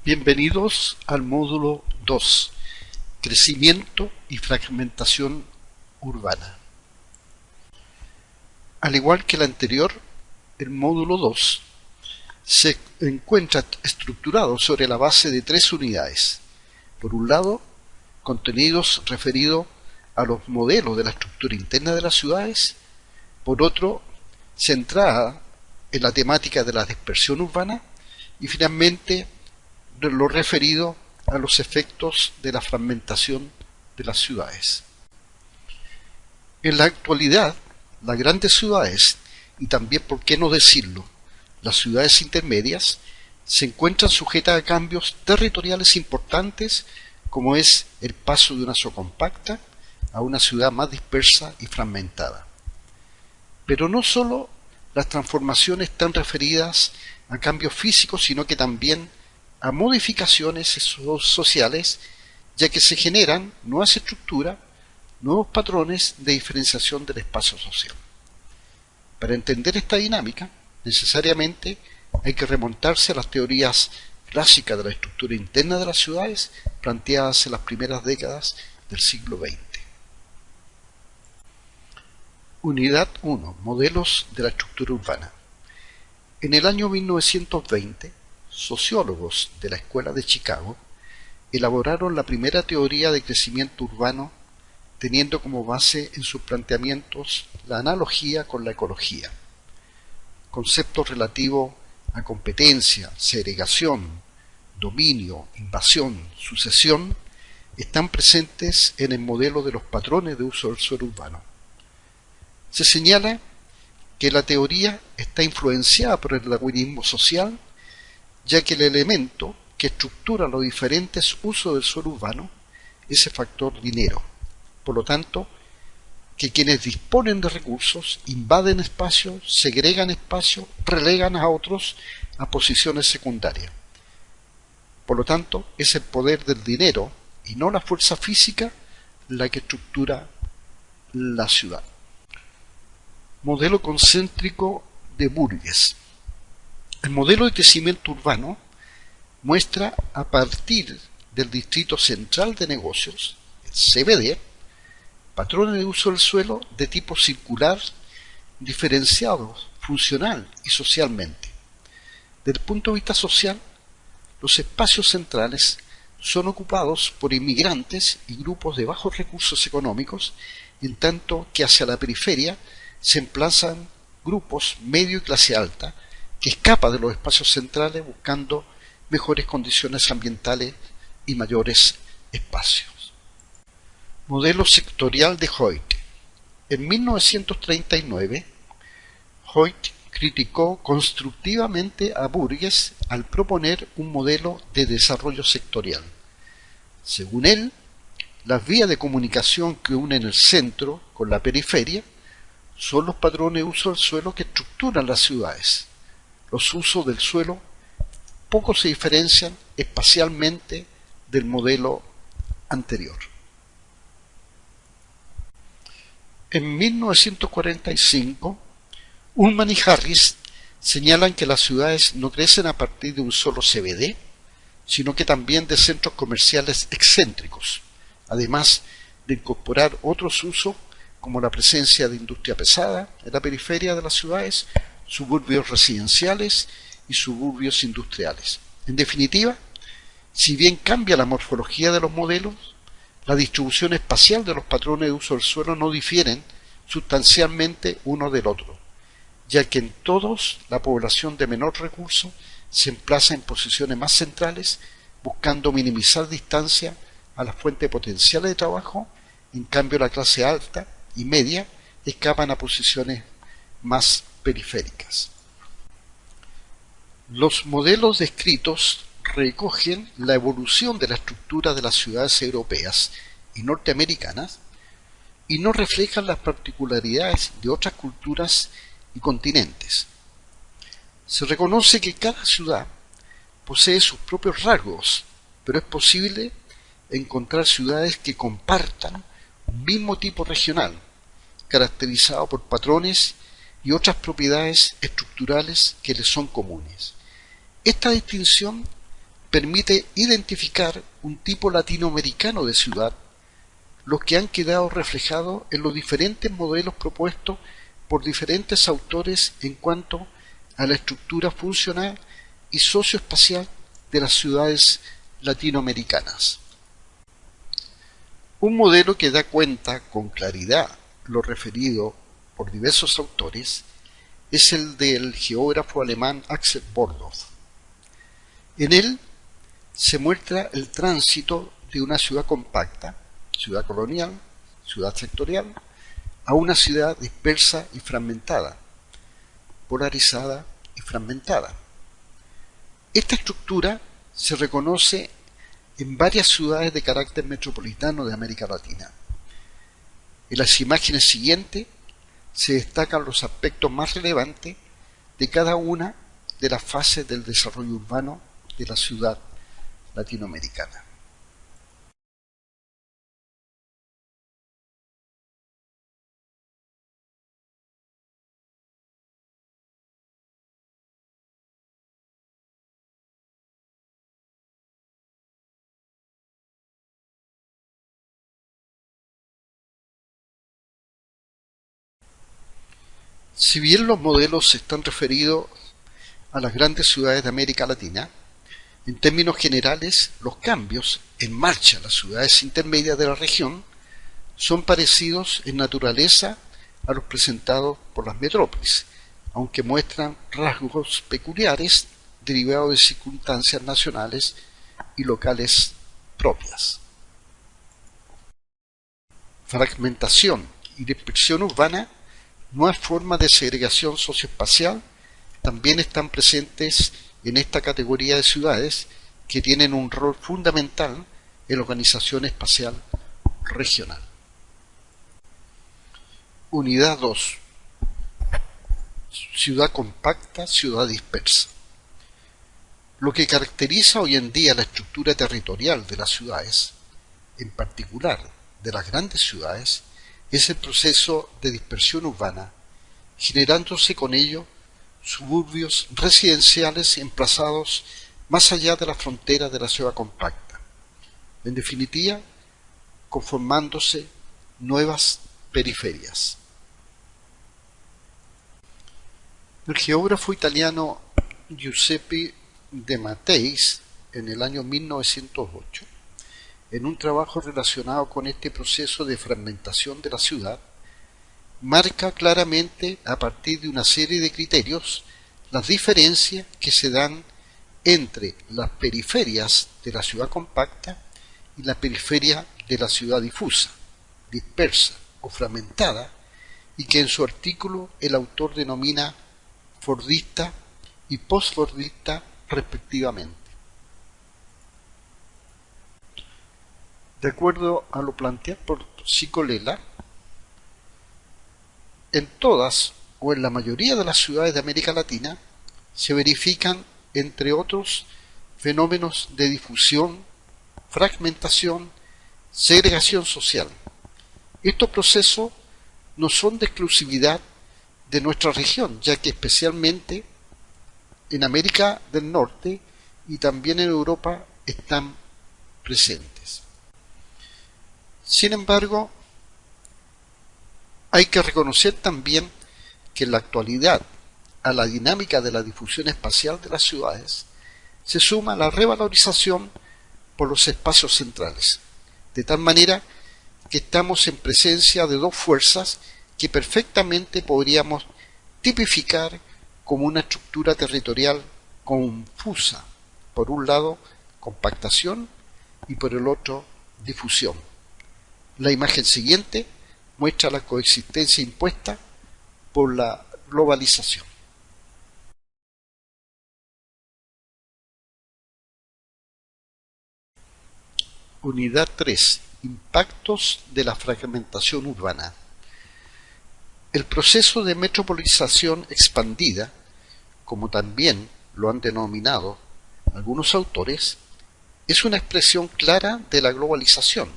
Bienvenidos al módulo 2, Crecimiento y fragmentación urbana. Al igual que el anterior, el módulo 2 se encuentra estructurado sobre la base de tres unidades. Por un lado, contenidos referidos a los modelos de la estructura interna de las ciudades. Por otro, centrada en la temática de la dispersión urbana. Y finalmente, lo referido a los efectos de la fragmentación de las ciudades. En la actualidad, las grandes ciudades, y también, por qué no decirlo, las ciudades intermedias, se encuentran sujetas a cambios territoriales importantes, como es el paso de una ciudad compacta a una ciudad más dispersa y fragmentada. Pero no solo las transformaciones están referidas a cambios físicos, sino que también a modificaciones sociales, ya que se generan nuevas estructuras, nuevos patrones de diferenciación del espacio social. Para entender esta dinámica, necesariamente hay que remontarse a las teorías clásicas de la estructura interna de las ciudades, planteadas en las primeras décadas del siglo XX. Unidad 1. Modelos de la estructura urbana. En el año 1920, sociólogos de la Escuela de Chicago elaboraron la primera teoría de crecimiento urbano, teniendo como base en sus planteamientos la analogía con la ecología. Conceptos relativos a competencia, segregación, dominio, invasión, sucesión, están presentes en el modelo de los patrones de uso del suelo urbano. Se señala que la teoría está influenciada por el darwinismo social, ya que el elemento que estructura los diferentes usos del suelo urbano es el factor dinero. Por lo tanto, que quienes disponen de recursos invaden espacios, segregan espacios, relegan a otros a posiciones secundarias. Por lo tanto, es el poder del dinero y no la fuerza física la que estructura la ciudad. Modelo concéntrico de Burgess. El modelo de crecimiento urbano muestra, a partir del distrito central de negocios, el CBD, patrones de uso del suelo de tipo circular, diferenciados funcional y socialmente. Desde el punto de vista social, los espacios centrales son ocupados por inmigrantes y grupos de bajos recursos económicos, en tanto que hacia la periferia se emplazan grupos medio y clase alta, que escapa de los espacios centrales buscando mejores condiciones ambientales y mayores espacios. Modelo sectorial de Hoyt. En 1939, Hoyt criticó constructivamente a Burgess al proponer un modelo de desarrollo sectorial. Según él, las vías de comunicación que unen el centro con la periferia son los patrones de uso del suelo que estructuran las ciudades. Los usos del suelo poco se diferencian espacialmente del modelo anterior. En 1945, Ullman y Harris señalan que las ciudades no crecen a partir de un solo CBD, sino que también de centros comerciales excéntricos, además de incorporar otros usos como la presencia de industria pesada en la periferia de las ciudades, suburbios residenciales y suburbios industriales. En definitiva, si bien cambia la morfología de los modelos, la distribución espacial de los patrones de uso del suelo no difieren sustancialmente uno del otro, ya que en todos la población de menor recurso se emplaza en posiciones más centrales, buscando minimizar distancia a las fuentes potenciales de trabajo. En cambio, la clase alta y media escapan a posiciones más periféricas. Los modelos descritos recogen la evolución de la estructura de las ciudades europeas y norteamericanas y no reflejan las particularidades de otras culturas y continentes. Se reconoce que cada ciudad posee sus propios rasgos, pero es posible encontrar ciudades que compartan un mismo tipo regional, caracterizado por patrones y otras propiedades estructurales que les son comunes. Esta distinción permite identificar un tipo latinoamericano de ciudad, los que han quedado reflejados en los diferentes modelos propuestos por diferentes autores en cuanto a la estructura funcional y socioespacial de las ciudades latinoamericanas. Un modelo que da cuenta con claridad lo referido por diversos autores es el del geógrafo alemán Axel Bordorf. En él se muestra el tránsito de una ciudad compacta, ciudad colonial, ciudad sectorial, a una ciudad dispersa y fragmentada, polarizada y fragmentada. Esta estructura se reconoce en varias ciudades de carácter metropolitano de América Latina. En las imágenes siguientes se destacan los aspectos más relevantes de cada una de las fases del desarrollo urbano de la ciudad latinoamericana. Si bien los modelos están referidos a las grandes ciudades de América Latina, en términos generales, los cambios en marcha en las ciudades intermedias de la región son parecidos en naturaleza a los presentados por las metrópolis, aunque muestran rasgos peculiares derivados de circunstancias nacionales y locales propias. Fragmentación y dispersión urbana, nuevas formas de segregación socioespacial, también están presentes en esta categoría de ciudades que tienen un rol fundamental en la organización espacial regional. Unidad 2. Ciudad compacta, ciudad dispersa. Lo que caracteriza hoy en día la estructura territorial de las ciudades, en particular de las grandes ciudades, es el proceso de dispersión urbana, generándose con ello suburbios residenciales emplazados más allá de la frontera de la ciudad compacta. En definitiva, conformándose nuevas periferias. El geógrafo italiano Giuseppe De Matteis, en el año 1908, en un trabajo relacionado con este proceso de fragmentación de la ciudad, marca claramente, a partir de una serie de criterios, las diferencias que se dan entre las periferias de la ciudad compacta y la periferia de la ciudad difusa, dispersa o fragmentada, y que en su artículo el autor denomina fordista y postfordista respectivamente. De acuerdo a lo planteado por Cicolella, en todas o en la mayoría de las ciudades de América Latina se verifican, entre otros, fenómenos de difusión, fragmentación, segregación social. Estos procesos no son de exclusividad de nuestra región, ya que especialmente en América del Norte y también en Europa están presentes. Sin embargo, hay que reconocer también que en la actualidad a la dinámica de la difusión espacial de las ciudades se suma la revalorización por los espacios centrales, de tal manera que estamos en presencia de dos fuerzas que perfectamente podríamos tipificar como una estructura territorial confusa, por un lado compactación y por el otro difusión. La imagen siguiente muestra la coexistencia impuesta por la globalización. Unidad 3. Impactos de la fragmentación urbana. El proceso de metropolización expandida, como también lo han denominado algunos autores, es una expresión clara de la globalización,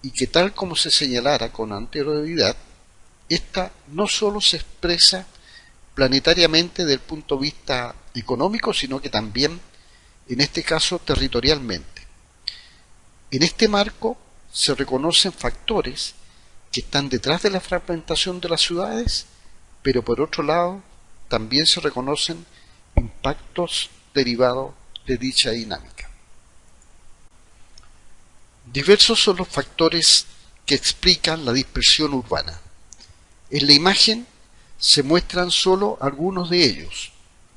y que tal como se señalara con anterioridad, esta no sólo se expresa planetariamente desde el punto de vista económico, sino que también en este caso territorialmente. En este marco se reconocen factores que están detrás de la fragmentación de las ciudades, pero por otro lado también se reconocen impactos derivados de dicha dinámica. Diversos son los factores que explican la dispersión urbana. En la imagen se muestran solo algunos de ellos.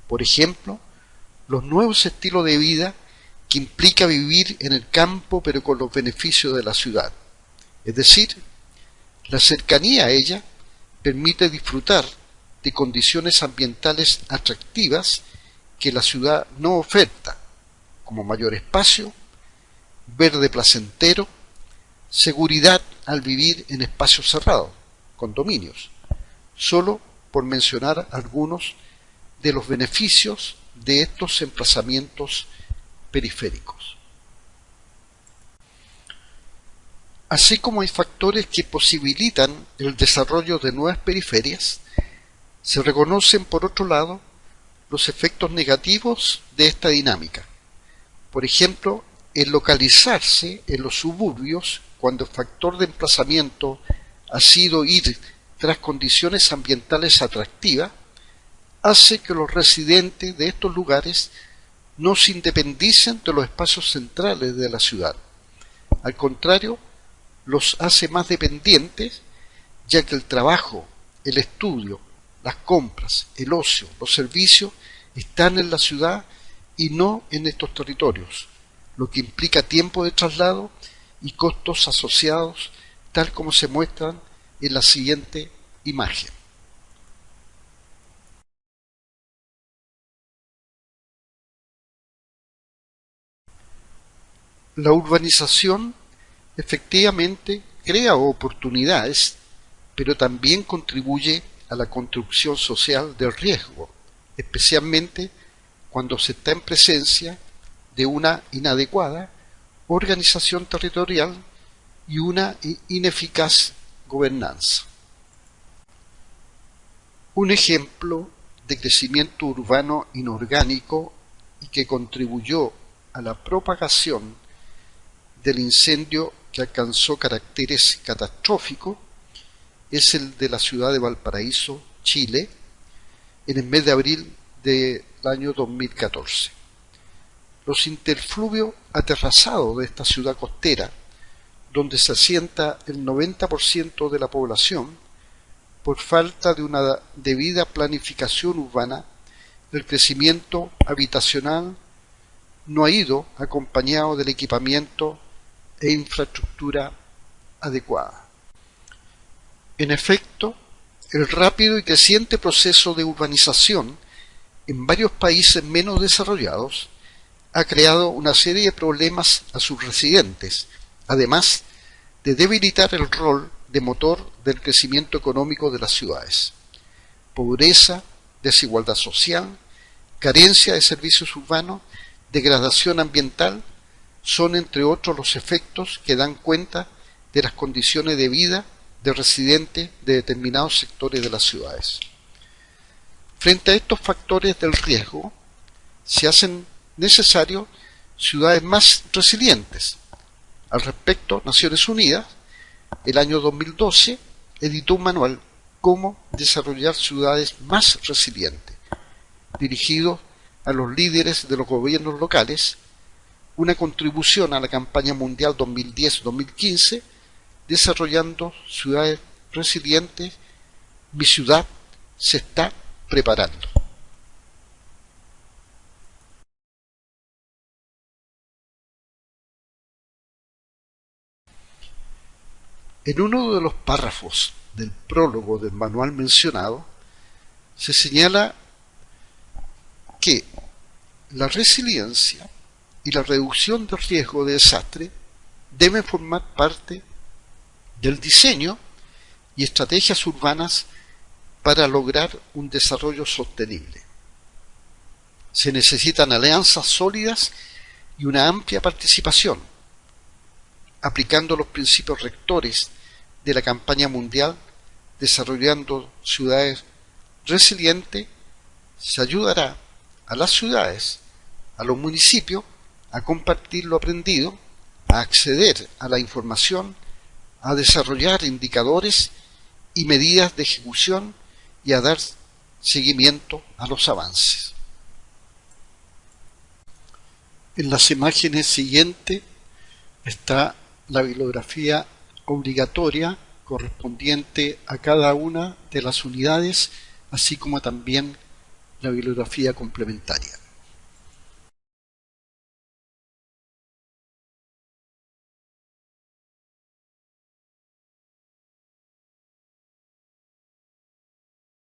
Por ejemplo, los nuevos estilos de vida que implica vivir en el campo pero con los beneficios de la ciudad. Es decir, la cercanía a ella permite disfrutar de condiciones ambientales atractivas que la ciudad no oferta, como mayor espacio, verde placentero, seguridad al vivir en espacios cerrados, condominios, solo por mencionar algunos de los beneficios de estos emplazamientos periféricos. Así como hay factores que posibilitan el desarrollo de nuevas periferias, se reconocen por otro lado los efectos negativos de esta dinámica. Por ejemplo, el localizarse en los suburbios cuando el factor de emplazamiento ha sido ir tras condiciones ambientales atractivas, hace que los residentes de estos lugares no se independicen de los espacios centrales de la ciudad. Al contrario, los hace más dependientes, ya que el trabajo, el estudio, las compras, el ocio, los servicios están en la ciudad y no en estos territorios, lo que implica tiempo de traslado y costos asociados, tal como se muestran en la siguiente imagen. La urbanización efectivamente crea oportunidades, pero también contribuye a la construcción social del riesgo, especialmente cuando se está en presencia de una inadecuada organización territorial y una ineficaz gobernanza. Un ejemplo de crecimiento urbano inorgánico y que contribuyó a la propagación del incendio que alcanzó caracteres catastróficos es el de la ciudad de Valparaíso, Chile, en el mes de abril del año 2014. Los interfluvios aterrazados de esta ciudad costera, donde se asienta el 90% de la población, por falta de una debida planificación urbana, el crecimiento habitacional no ha ido acompañado del equipamiento e infraestructura adecuada. En efecto, el rápido y creciente proceso de urbanización en varios países menos desarrollados ha creado una serie de problemas a sus residentes, además de debilitar el rol de motor del crecimiento económico de las ciudades. Pobreza, desigualdad social, carencia de servicios urbanos, degradación ambiental, son entre otros los efectos que dan cuenta de las condiciones de vida de residentes de determinados sectores de las ciudades. Frente a estos factores del riesgo, se hacen necesarios ciudades más resilientes. Al respecto, Naciones Unidas, el año 2012, editó un manual Cómo desarrollar ciudades más resilientes, dirigido a los líderes de los gobiernos locales, una contribución a la campaña mundial 2010-2015, desarrollando ciudades resilientes. Mi ciudad se está preparando. En uno de los párrafos del prólogo del manual mencionado, se señala que la resiliencia y la reducción del riesgo de desastre deben formar parte del diseño y estrategias urbanas para lograr un desarrollo sostenible. Se necesitan alianzas sólidas y una amplia participación, aplicando los principios rectores de la campaña mundial Desarrollando Ciudades Resilientes. Se ayudará a las ciudades a los municipios a compartir lo aprendido, a acceder a la información, a desarrollar indicadores y medidas de ejecución y a dar seguimiento a los avances. En las imágenes siguientes está la bibliografía obligatoria correspondiente a cada una de las unidades, así como también la bibliografía complementaria.